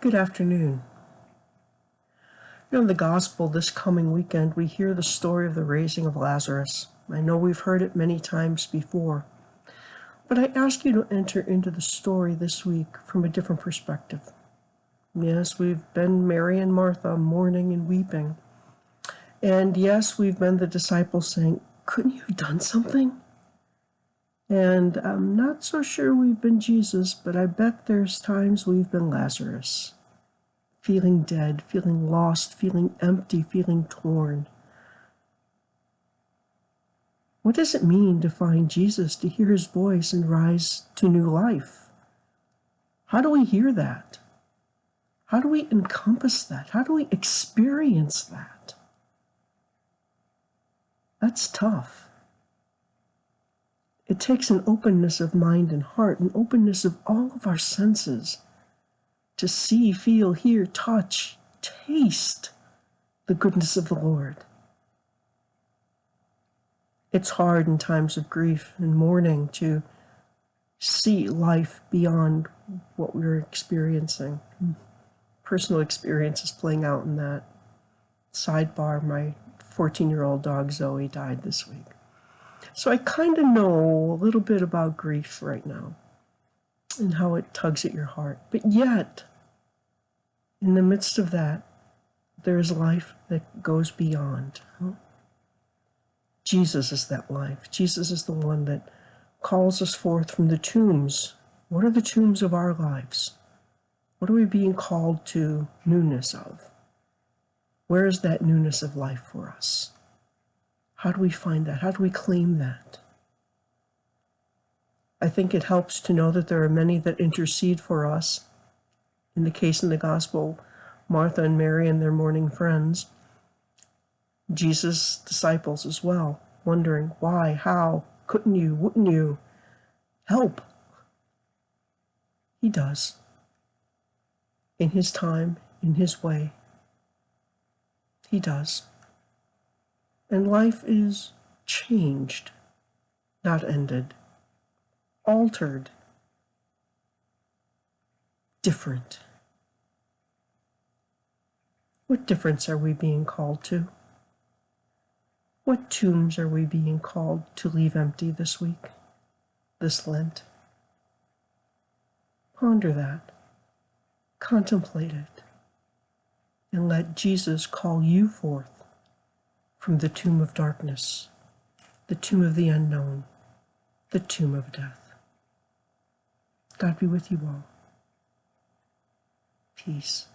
Good afternoon. In the Gospel this coming weekend, we hear the story of the raising of Lazarus. I know we've heard it many times before, but I ask you to enter into the story this week from a different perspective. Yes, we've been Mary and Martha mourning and weeping. And yes, we've been the disciples saying, couldn't you have done something? And I'm not so sure we've been Jesus, but I bet there's times we've been Lazarus. Feeling dead, feeling lost, feeling empty, feeling torn. What does it mean to find Jesus, to hear his voice and rise to new life? How do we hear that? How do we encompass that? How do we experience that? That's tough. It takes an openness of mind and heart, an openness of all of our senses to see, feel, hear, touch, taste the goodness of the Lord. It's hard in times of grief and mourning to see life beyond what we're experiencing. Personal experience is playing out in that. Sidebar, my 14-year-old dog Zoe died this week. So I kind of know a little bit about grief right now and how it tugs at your heart. But yet, in the midst of that, there is life that goes beyond. Jesus is that life. Jesus is the one that calls us forth from the tombs. What are the tombs of our lives? What are we being called to newness of? Where is that newness of life for us? How do we find that? How do we claim that? I think it helps to know that there are many that intercede for us. In the case in the Gospel, Martha and Mary and their mourning friends, Jesus' disciples as well, wondering why, how, couldn't you, wouldn't you help? He does. In his time, in his way. He does. And life is changed, not ended, altered, different. What difference are we being called to? What tombs are we being called to leave empty this week, this Lent? Ponder that, contemplate it, and let Jesus call you forth from the tomb of darkness, the tomb of the unknown, the tomb of death. God be with you all. Peace.